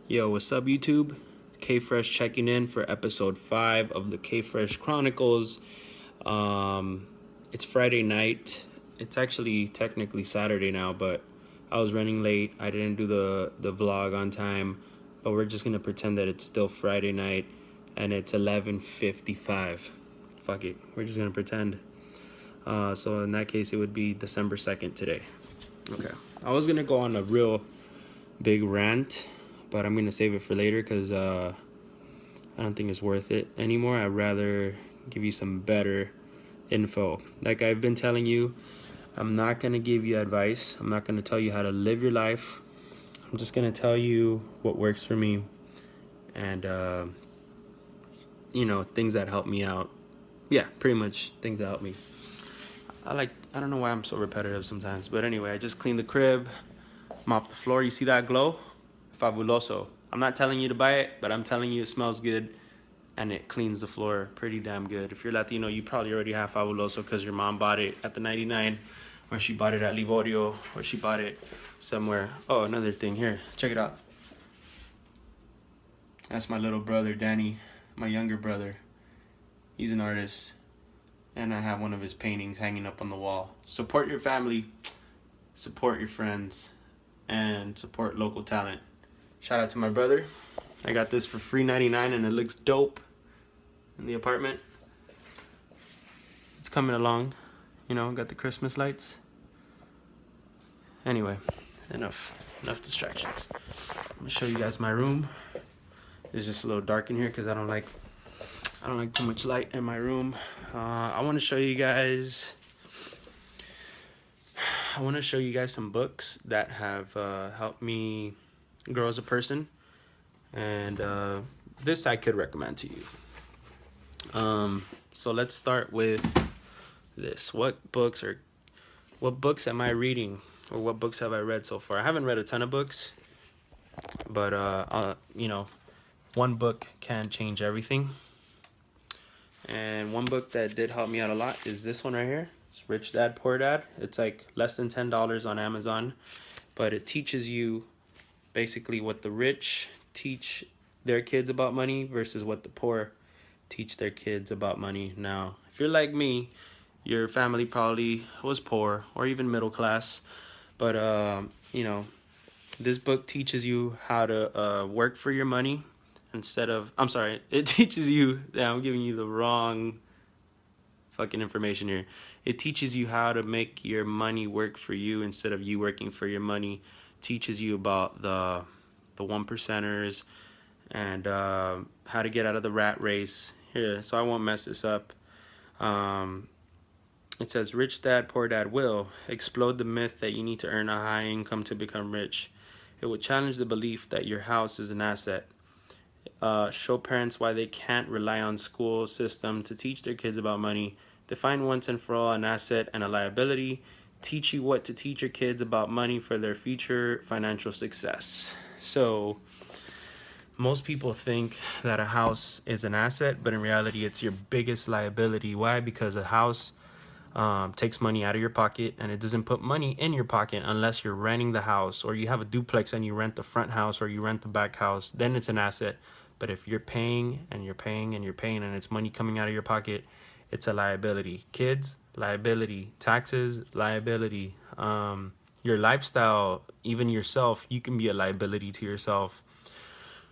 Yo, what's up, YouTube? K-Fresh checking in for episode 5 of the K-Fresh Chronicles. Um, it's Friday night. It's actually technically Saturday now, but I was running late. I didn't do the vlog on time, but we're just gonna pretend that it's still Friday night and it's 11:55. Fuck it, we're just gonna pretend. So in that case, it would be December 2nd today. Okay, I was gonna go on a real big rant, but I'm gonna save it for later because I don't think it's worth it anymore. I'd rather give you some better info. Like I've been telling you, I'm not gonna give you advice. I'm not gonna tell you how to live your life. I'm just gonna tell you what works for me and things that help me out. Yeah, pretty much things that help me. I don't know why I'm so repetitive sometimes, but anyway, I just cleaned the crib, mop the floor. You see that glow? Fabuloso. I'm not telling you to buy it, but I'm telling you it smells good and it cleans the floor pretty damn good. If you're Latino, you probably already have Fabuloso because your mom bought it at the 99, or she bought it at Livorio, or she bought it somewhere. Oh, another thing here. Check it out. That's my little brother, Danny, my younger brother. He's an artist, and I have one of his paintings hanging up on the wall. Support your family, support your friends, and support local talent. Shout out to my brother. I got this for free 99 and it looks dope in the apartment. It's coming along, got the Christmas lights. Anyway, enough distractions. I'm gonna show you guys my room. It's just a little dark in here because I don't like too much light in my room. I want to show you guys some books that have helped me grow as a person, and this I could recommend to you. So let's start with this. What books am I reading, or what books have I read so far? I haven't read a ton of books, but one book can change everything. And one book that did help me out a lot is this one right here. It's Rich Dad Poor Dad. It's like less than $10 on Amazon, but it teaches you basically what the rich teach their kids about money versus what the poor teach their kids about money. Now, if you're like me, your family probably was poor or even middle class, but this book teaches you how to work for your money instead of, it teaches you, I'm giving you the wrong fucking information here. It teaches you how to make your money work for you instead of you working for your money. Teaches you about the one percenters and how to get out of the rat race. Here, so I won't mess this up. It says, Rich Dad Poor Dad will explode the myth that you need to earn a high income to become rich. It will challenge the belief that your house is an asset. Show parents why they can't rely on school system to teach their kids about money. Define once and for all an asset and a liability. Teach you what to teach your kids about money for their future financial success. So most people think that a house is an asset, but in reality it's your biggest liability. Why? Because a house takes money out of your pocket, and it doesn't put money in your pocket unless you're renting the house, or you have a duplex and you rent the front house or you rent the back house. Then it's an asset. But if you're paying and you're paying and you're paying and it's money coming out of your pocket, it's a liability. Kids, liability. Taxes, liability. Your lifestyle, even yourself, you can be a liability to yourself.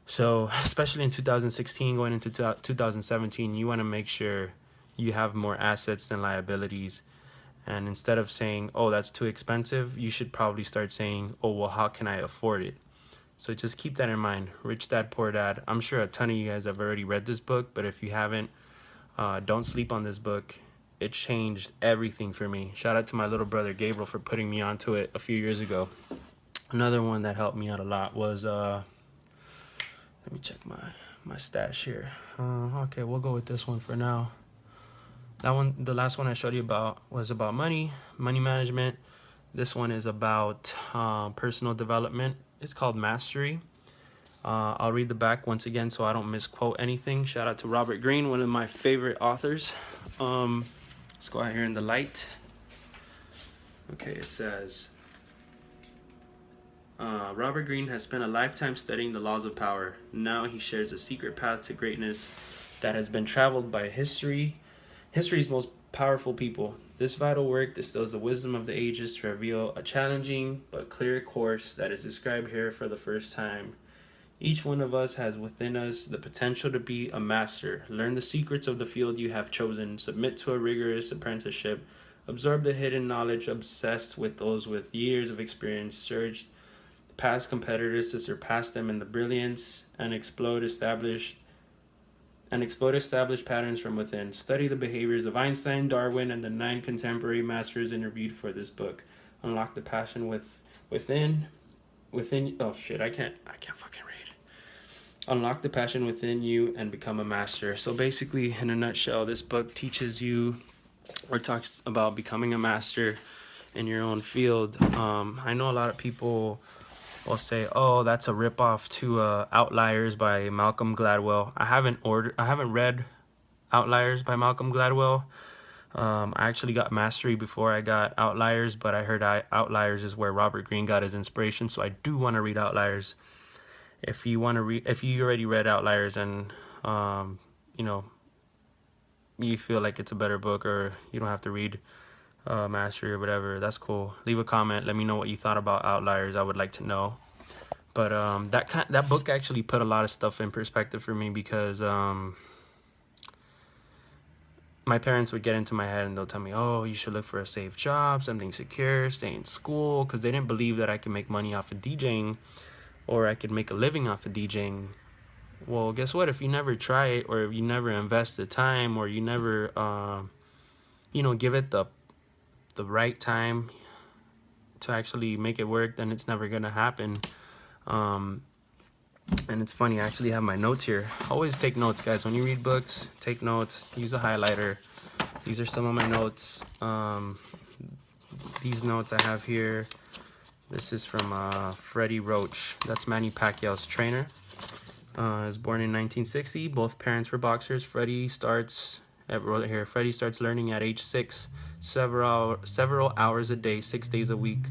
So especially in 2016 going into 2017, you want to make sure you have more assets than liabilities. And instead of saying, oh, that's too expensive, you should probably start saying, oh, well, how can I afford it? So just keep that in mind. Rich Dad Poor Dad. I'm sure a ton of you guys have already read this book, but if you haven't, don't sleep on this book. It changed everything for me. Shout out to my little brother Gabriel for putting me onto it a few years ago. Another one that helped me out a lot was let me check my stash here. Okay, we'll go with this one for now. That one, the last one I showed you about, was about money management. This one is about personal development. It's called Mastery. I'll read the back once again so I don't misquote anything. Shout out to Robert Greene, one of my favorite authors. Let's go out here in the light. Okay, it says, Robert Greene has spent a lifetime studying the laws of power. Now he shares a secret path to greatness that has been traveled by history's most powerful people. This vital work distills the wisdom of the ages to reveal a challenging but clear course that is described here for the first time. Each one of us has within us the potential to be a master. Learn the secrets of the field you have chosen. Submit to a rigorous apprenticeship. Absorb the hidden knowledge obsessed with those with years of experience. Surge past competitors to surpass them in the brilliance and explode established patterns from within. Study the behaviors of Einstein, Darwin, and the 9 contemporary masters interviewed for this book. Unlock the passion within. Oh shit! I can't fucking read. Unlock the passion within you and become a master. So basically, in a nutshell, this book teaches you or talks about becoming a master in your own field. I know a lot of people will say, "Oh, that's a ripoff to Outliers by Malcolm Gladwell." I haven't read Outliers by Malcolm Gladwell. I actually got Mastery before I got Outliers, but I heard Outliers is where Robert Greene got his inspiration, so I do want to read Outliers. If you already read Outliers and you know, you feel like it's a better book, or you don't have to read Mastery or whatever, that's cool. Leave a comment, let me know what you thought about Outliers. I would like to know. But that book actually put a lot of stuff in perspective for me, because my parents would get into my head and they'll tell me, oh, you should look for a safe job, something secure, stay in school, because they didn't believe that I could make money off of DJing, or I could make a living off of DJing. Well, guess what? If you never try it, or if you never invest the time, or you never give it the right time to actually make it work, then it's never gonna happen. And it's funny, I actually have my notes here. Always take notes, guys. When you read books, take notes. Use a highlighter. These are some of my notes. These notes I have here. This is from Freddie Roach. That's Manny Pacquiao's trainer. He was born in 1960. Both parents were boxers. Freddie starts learning at age 6, several hours a day, 6 days a week.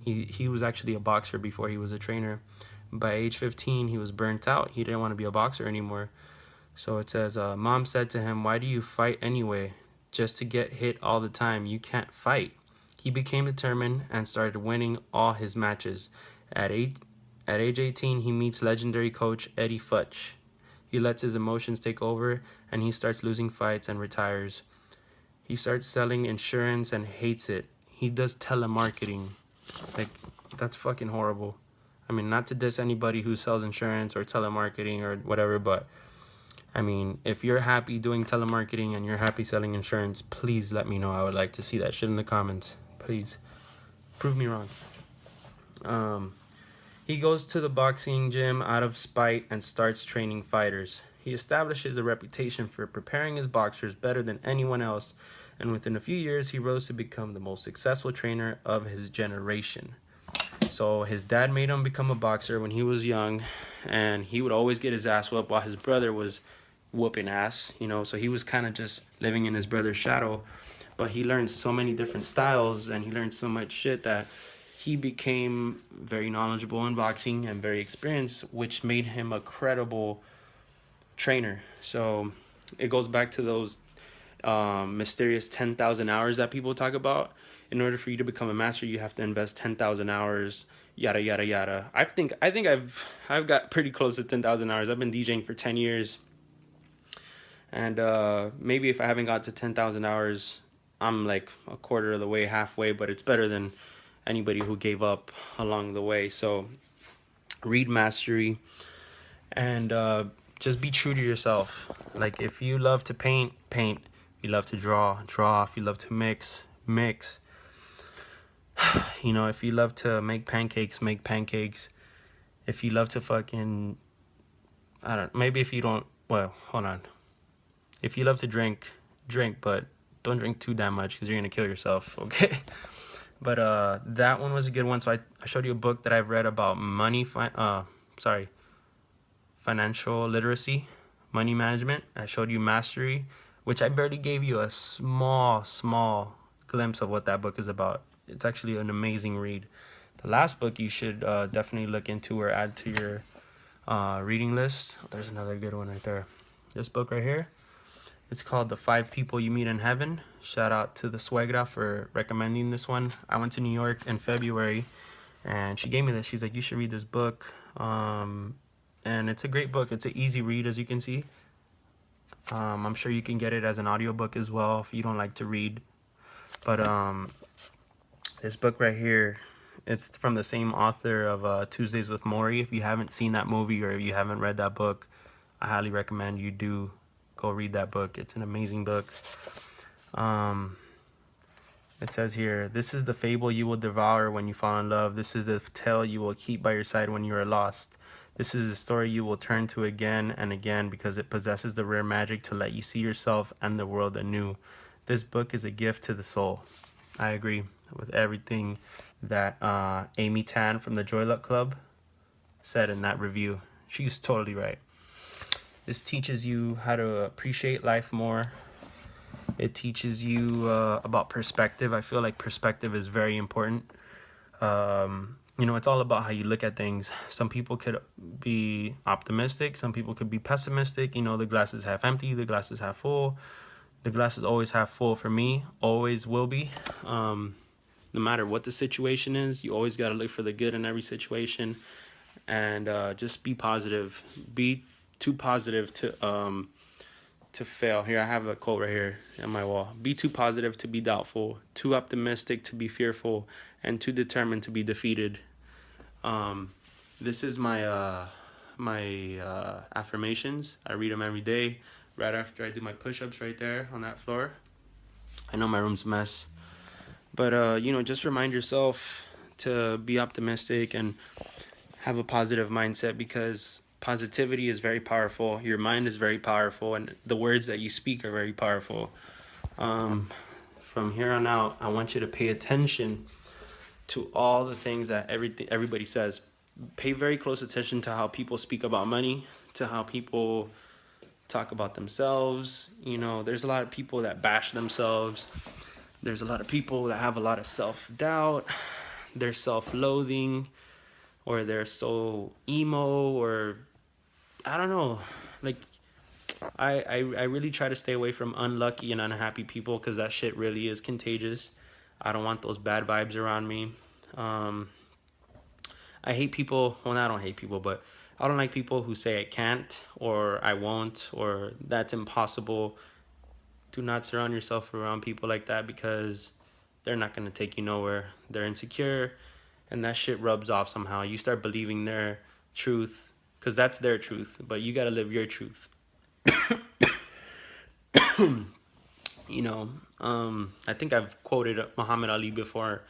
He was actually a boxer before he was a trainer. By age 15, he was burnt out. He didn't want to be a boxer anymore. So it says, Mom said to him, "Why do you fight anyway? Just to get hit all the time. You can't fight." He became determined and started winning all his matches. At age 18, he meets legendary coach Eddie Futch. He lets his emotions take over, and he starts losing fights and retires. He starts selling insurance and hates it. He does telemarketing. Like, that's fucking horrible. I mean, not to diss anybody who sells insurance or telemarketing or whatever, but I mean, if you're happy doing telemarketing and you're happy selling insurance, please let me know. I would like to see that shit in the comments. Please. Prove me wrong. He goes to the boxing gym out of spite and starts training fighters. He establishes a reputation for preparing his boxers better than anyone else, and within a few years, he rose to become the most successful trainer of his generation. So his dad made him become a boxer when he was young, and he would always get his ass whooped while his brother was whooping ass, so he was kind of just living in his brother's shadow. But he learned so many different styles, and he learned so much shit that he became very knowledgeable in boxing and very experienced, which made him a credible trainer. So it goes back to those mysterious 10,000 hours that people talk about. In order for you to become a master, you have to invest 10,000 hours, yada yada yada. I think I've got pretty close to 10,000 hours. I've been DJing for 10 years, and maybe if I haven't got to 10,000 hours, I'm like a quarter of the way, halfway, but it's better than anybody who gave up along the way. So read Mastery, and just be true to yourself. Like, if you love to paint, paint. If you love to draw, draw. If you love to mix, mix. If you love to make pancakes, make pancakes. If you love to fucking, maybe if you don't, well, hold on. If you love to drink, drink, but don't drink too damn much, because you're going to kill yourself, okay? But that one was a good one. So I showed you a book that I've read about financial literacy, money management. I showed you Mastery, which I barely gave you a small glimpse of what that book is about. It's actually an amazing read. The last book you should definitely look into or add to your reading list. There's another good one right there. This book right here. It's called The 5 People You Meet in Heaven. Shout out to the Suegra for recommending this one. I went to New York in February and she gave me this. She's like, you should read this book. And it's a great book. It's an easy read, as you can see. I'm sure you can get it as an audiobook as well if you don't like to read. But this book right here, it's from the same author of Tuesdays with Morrie. If you haven't seen that movie or if you haven't read that book, I highly recommend you do go read that book. It's an amazing book. It says here, this is the fable you will devour when you fall in love. This is the tale you will keep by your side when you are lost. This is a story you will turn to again and again because it possesses the rare magic to let you see yourself and the world anew. This book is a gift to the soul. I agree with everything that Amy Tan from the Joy Luck Club said in that review. She's totally right. This teaches you how to appreciate life more. It teaches you about perspective. I feel like perspective is very important. You know, it's all about how you look at things. Some people could be optimistic. Some people could be pessimistic. You know, the glass is half empty. The glass is half full. The glass is always half full for me. Always will be. No matter what the situation is, you always got to look for the good in every situation. And just be positive. Be too positive to fail. Here, I have a quote right here on my wall. Be too positive to be doubtful, too optimistic to be fearful, and too determined to be defeated. This is my affirmations. I read them every day right after I do my push-ups right there on that floor. I know my room's a mess, but you know, just remind yourself to be optimistic and have a positive mindset, because positivity is very powerful. Your mind is very powerful, and the words that you speak are very powerful. From here on out, I want you to pay attention to all the things that everybody says. Pay very close attention to how people speak about money, to how people talk about themselves. You know, there's a lot of people that bash themselves. There's a lot of people that have a lot of self-doubt. They're self-loathing, or they're so emo, or I don't know. Like, I really try to stay away from unlucky and unhappy people, because that shit really is contagious. I don't want those bad vibes around me. I hate people. Well, I don't hate people, but I don't like people who say I can't, or I won't, or that's impossible. Do not surround yourself around people like that, because they're not going to take you nowhere. They're insecure, and that shit rubs off somehow. You start believing their truth, because that's their truth, but you got to live your truth. You know, I think I've quoted Muhammad Ali before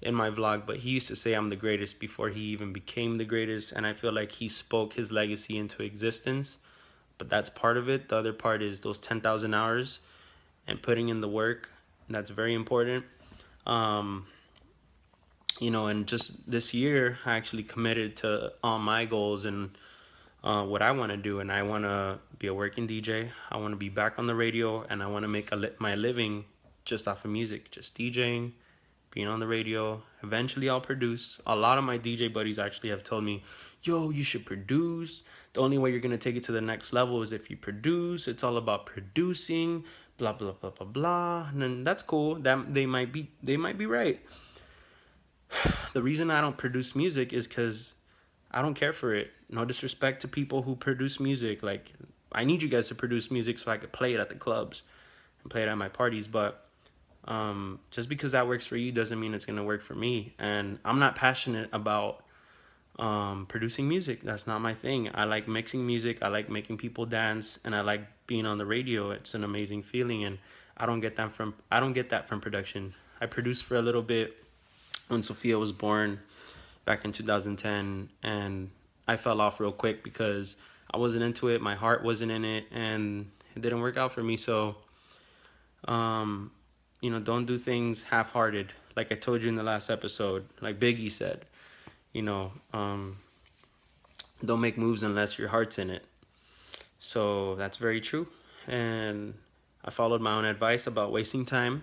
in my vlog, but he used to say I'm the greatest before he even became the greatest, and I feel like he spoke his legacy into existence. But that's part of it. The other part is those 10,000 hours and putting in the work. That's very important. You know, and just this year, I actually committed to all my goals and what I want to do. And I want to be a working DJ. I want to be back on the radio, and I want to make my living just off of music, just DJing, being on the radio. Eventually, I'll produce. A lot of my DJ buddies actually have told me, yo, you should produce. The only way you're going to take it to the next level is if you produce. It's all about producing, blah, blah, blah, blah, blah. And then that's cool. That they might be right. The reason I don't produce music is because I don't care for it. No disrespect to people who produce music. Like, I need you guys to produce music so I could play it at the clubs and play it at my parties. But just because that works for you doesn't mean it's going to work for me. And I'm not passionate about producing music. That's not my thing. I like mixing music. I like making people dance, and I like being on the radio. It's an amazing feeling, and I don't get that from production. I produced for a little bit when Sophia was born back in 2010, and I fell off real quick because I wasn't into it. My heart wasn't in it, and it didn't work out for me. So, you know, don't do things half-hearted. Like I told you in the last episode, like Biggie said, you know, don't make moves unless your heart's in it. So that's very true. And I followed my own advice about wasting time.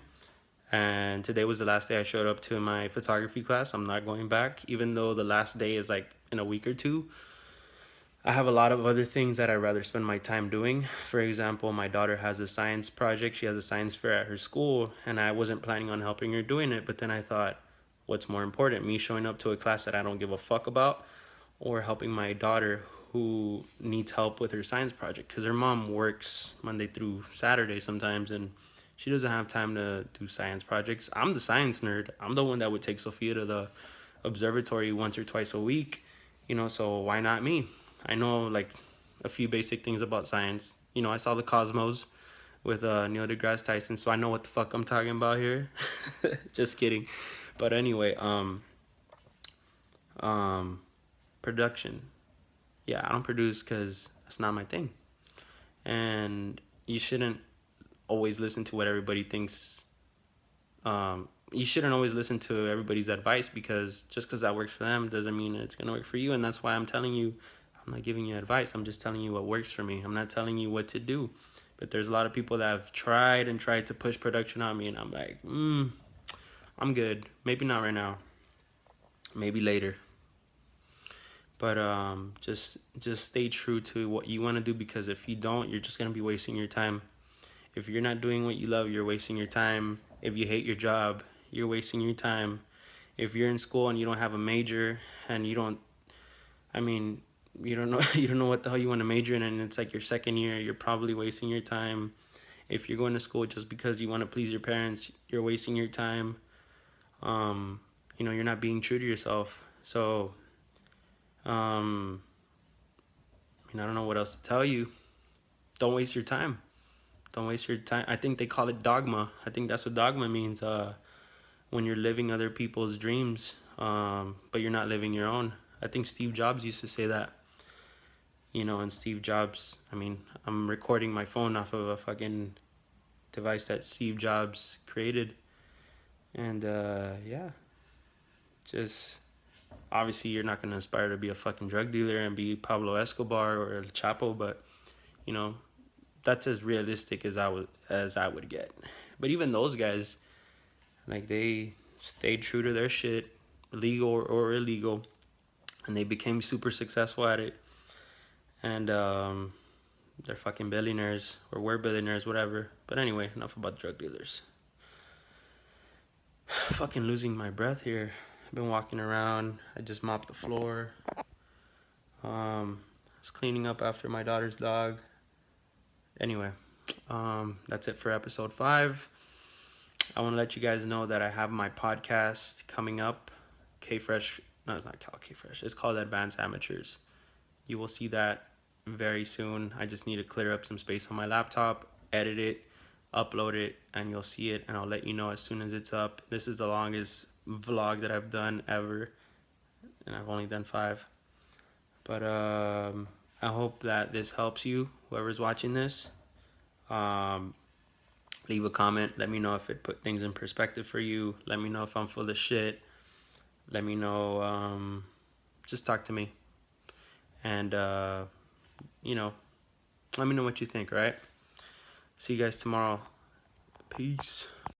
And today was the last day I showed up to my photography class. I'm not going back, even though the last day is like in a week or two. I have a lot of other things that I'd rather spend my time doing. For example, my daughter has a science project. She has a science fair at her school, and I wasn't planning on helping her doing it. But then I thought, what's more important, me showing up to a class that I don't give a fuck about, or helping my daughter who needs help with her science project? Because her mom works Monday through Saturday sometimes, and she doesn't have time to do science projects. I'm the science nerd. I'm the one that would take Sophia to the observatory once or twice a week, so why not me? I know like a few basic things about science. I saw the Cosmos with Neil deGrasse Tyson, so I know what the fuck I'm talking about here. Just kidding. But anyway, um, production. Yeah, I don't produce because that's not my thing. And you shouldn't always listen to what everybody thinks. You shouldn't always listen to everybody's advice, because just because that works for them doesn't mean it's going to work for you. And that's why I'm telling you, I'm not giving you advice. I'm just telling you what works for me. I'm not telling you what to do. But there's a lot of people that have tried and tried to push production on me, and I'm like, I'm good. Maybe not right now. Maybe later. But just stay true to what you want to do, because if you don't, you're just gonna be wasting your time. If you're not doing what you love, you're wasting your time. If you hate your job, you're wasting your time. If you're in school and you don't have a major, and I mean, you don't know you don't know what the hell you want to major in, and it's like your second year, you're probably wasting your time. If you're going to school just because you want to please your parents, you're wasting your time. You're not being true to yourself. So, I don't know what else to tell you. Don't waste your time. Don't waste your time. I think they call it dogma. I think that's what dogma means. When you're living other people's dreams, but you're not living your own. I think Steve Jobs used to say that. And Steve Jobs, I'm recording my phone off of a fucking device that Steve Jobs created. And yeah, just obviously you're not going to aspire to be a fucking drug dealer and be Pablo Escobar or El Chapo, but that's as realistic as I would get. But even those guys, like, they stayed true to their shit, legal or illegal, and they became super successful at it. And they're fucking billionaires, or were billionaires, whatever. But anyway, enough about drug dealers. Fucking losing my breath here. I've been walking around. I just mopped the floor. I was cleaning up after my daughter's dog. Anyway, that's it for episode 5. I want to let you guys know that I have my podcast coming up. K-Fresh. No, it's not called K-Fresh. It's called Advanced Amateurs. You will see that very soon. I just need to clear up some space on my laptop, edit it, upload it, and you'll see it, and I'll let you know as soon as it's up. This is the longest vlog that I've done ever, and I've only done 5. But I hope that this helps you, whoever's watching this. Leave a comment. Let me know if it put things in perspective for you. Let me know if I'm full of shit. Let me know. Just talk to me. And, let me know what you think, right? See you guys tomorrow. Peace.